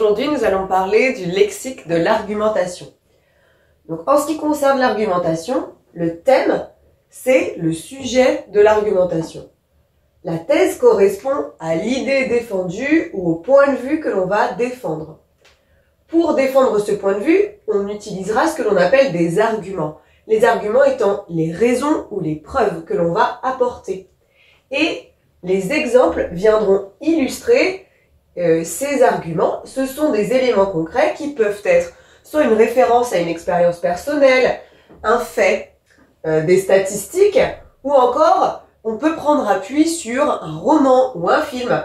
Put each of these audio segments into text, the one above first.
aujourd'hui, nous allons parler du lexique de l'argumentation. Donc, en ce qui concerne l'argumentation, le thème, c'est le sujet de l'argumentation. La thèse correspond à l'idée défendue ou au point de vue que l'on va défendre. Pour défendre ce point de vue, on utilisera ce que l'on appelle des arguments. Les arguments étant les raisons ou les preuves que l'on va apporter. Et les exemples viendront illustrer ces arguments. Ce sont des éléments concrets qui peuvent être soit une référence à une expérience personnelle, un fait, des statistiques, ou encore on peut prendre appui sur un roman ou un film.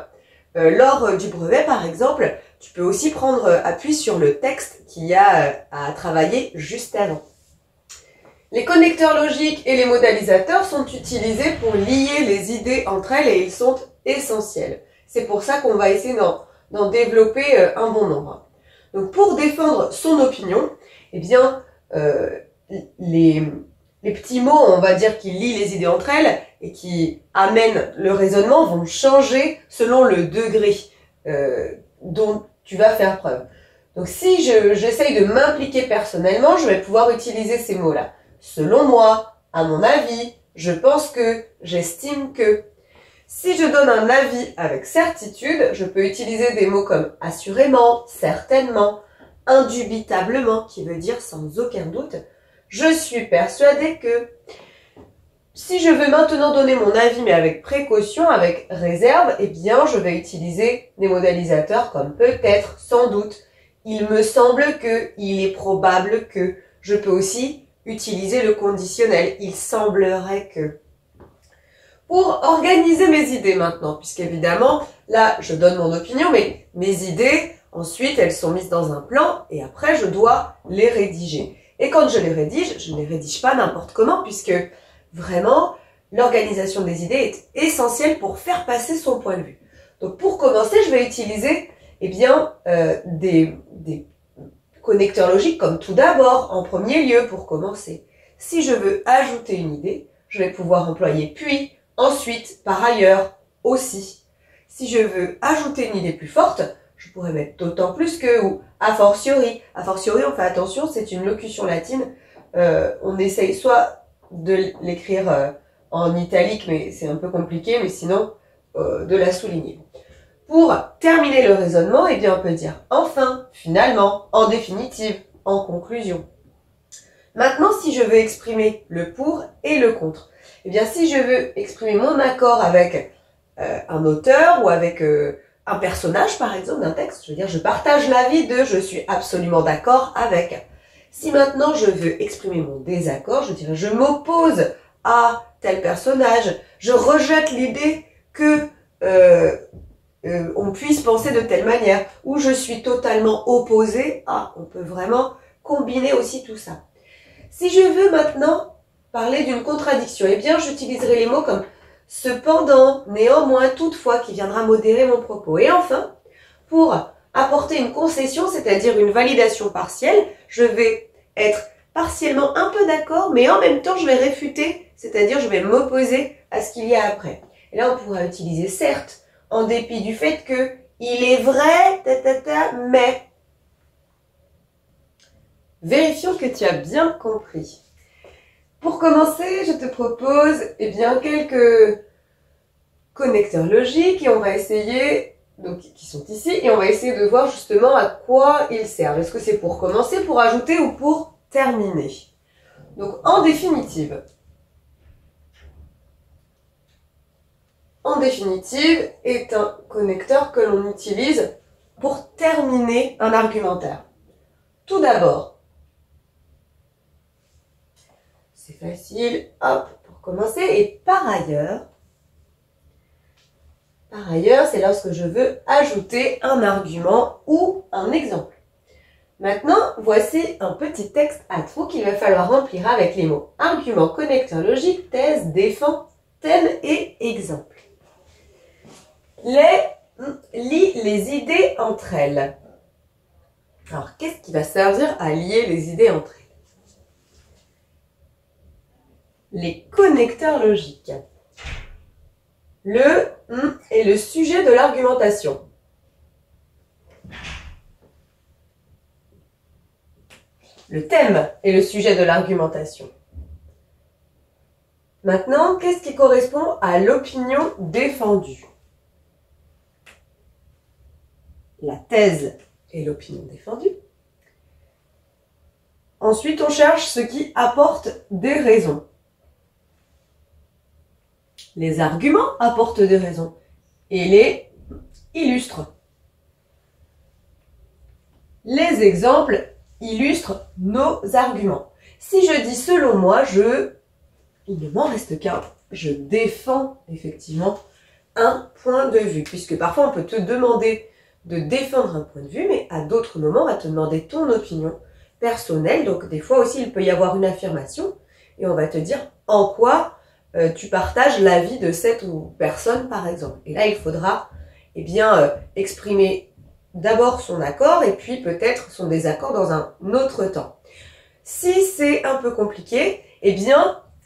Lors du brevet par exemple, tu peux aussi prendre appui sur le texte qu'il y a à travailler juste avant. Les connecteurs logiques et les modalisateurs sont utilisés pour lier les idées entre elles et ils sont essentiels. C'est pour ça qu'on va essayer d'en développer un bon nombre. Donc pour défendre son opinion, eh bien, les petits mots, on va dire, qui lient les idées entre elles et qui amènent le raisonnement vont changer selon le degré dont tu vas faire preuve. Donc si j'essaye de m'impliquer personnellement, je vais pouvoir utiliser ces mots-là. Selon moi, à mon avis, je pense que, j'estime que. Si je donne un avis avec certitude, je peux utiliser des mots comme assurément, certainement, indubitablement, qui veut dire sans aucun doute. Je suis persuadée que. Si je veux maintenant donner mon avis, mais avec précaution, avec réserve, eh bien, je vais utiliser des modalisateurs comme peut-être, sans doute, il me semble que, il est probable que. Je peux aussi utiliser le conditionnel, il semblerait que. Pour organiser mes idées maintenant, puisqu'évidemment, là, je donne mon opinion, mais mes idées, ensuite, elles sont mises dans un plan et après, je dois les rédiger. Et quand je les rédige, je ne les rédige pas n'importe comment, puisque vraiment, l'organisation des idées est essentielle pour faire passer son point de vue. Donc, pour commencer, je vais utiliser, eh bien, des connecteurs logiques comme tout d'abord, en premier lieu, pour commencer. Si je veux ajouter une idée, je vais pouvoir employer puis, ensuite, par ailleurs, aussi. Si je veux ajouter une idée plus forte, je pourrais mettre d'autant plus que ou a fortiori. A fortiori, on fait attention, c'est une locution latine. On essaye soit de l'écrire en italique, mais c'est un peu compliqué, mais sinon, de la souligner. Pour terminer le raisonnement, eh bien, on peut dire enfin, finalement, en définitive, en conclusion. Maintenant, si je veux exprimer le pour et le contre, eh bien, si je veux exprimer mon accord avec un auteur ou avec un personnage, par exemple, d'un texte, je veux dire, je partage l'avis de « je suis absolument d'accord avec ». Si maintenant je veux exprimer mon désaccord, je dirais « je m'oppose à tel personnage », je rejette l'idée que on puisse penser de telle manière, ou je suis totalement opposé à, on peut vraiment combiner aussi tout ça. Si je veux maintenant parler d'une contradiction, eh bien j'utiliserai les mots comme cependant, néanmoins, toutefois, qui viendra modérer mon propos. Et enfin, pour apporter une concession, c'est-à-dire une validation partielle, je vais être partiellement un peu d'accord, mais en même temps je vais réfuter, c'est-à-dire je vais m'opposer à ce qu'il y a après. Et là on pourra utiliser certes, en dépit du fait que il est vrai, mais. Vérifions que tu as bien compris. Pour commencer, je te propose eh bien, quelques connecteurs logiques et on va essayer, donc qui sont ici, et on va essayer de voir justement à quoi ils servent. Est-ce que c'est pour commencer, pour ajouter ou pour terminer? Donc en définitive, est un connecteur que l'on utilise pour terminer un argumentaire. Tout d'abord, c'est facile, hop, pour commencer. Et par ailleurs, c'est lorsque je veux ajouter un argument ou un exemple. Maintenant, voici un petit texte à trous qu'il va falloir remplir avec les mots argument, connecteur logique, thèse, défend, thème et exemple. Lie les idées entre elles. Alors, qu'est-ce qui va servir à lier les idées entre elles? Les connecteurs logiques. Le est le sujet de l'argumentation. le thème et le sujet de l'argumentation. Maintenant, qu'est-ce qui correspond à l'opinion défendue? La thèse et l'opinion défendue. Ensuite, on cherche ce qui apporte des raisons. Les arguments apportent des raisons et les illustrent. Les exemples illustrent nos arguments. Si je dis selon moi, il ne m'en reste qu'un. Je défends effectivement un point de vue. Puisque parfois on peut te demander de défendre un point de vue, mais à d'autres moments on va te demander ton opinion personnelle. Donc des fois aussi il peut y avoir une affirmation et on va te dire en quoi tu partages l'avis de cette personne par exemple. Et là il faudra exprimer d'abord son accord et puis peut-être son désaccord dans un autre temps. Si c'est un peu compliqué, il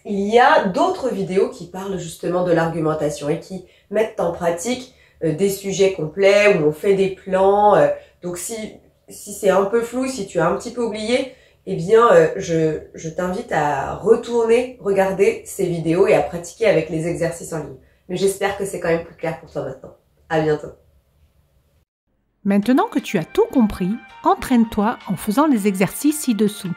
y a d'autres vidéos qui parlent justement de l'argumentation et qui mettent en pratique des sujets complets où on fait des plans. Donc si c'est un peu flou, si tu as un petit peu oublié, je t'invite à retourner regarder ces vidéos et à pratiquer avec les exercices en ligne. Mais j'espère que c'est quand même plus clair pour toi maintenant. À bientôt. Maintenant que tu as tout compris, entraîne-toi en faisant les exercices ci-dessous.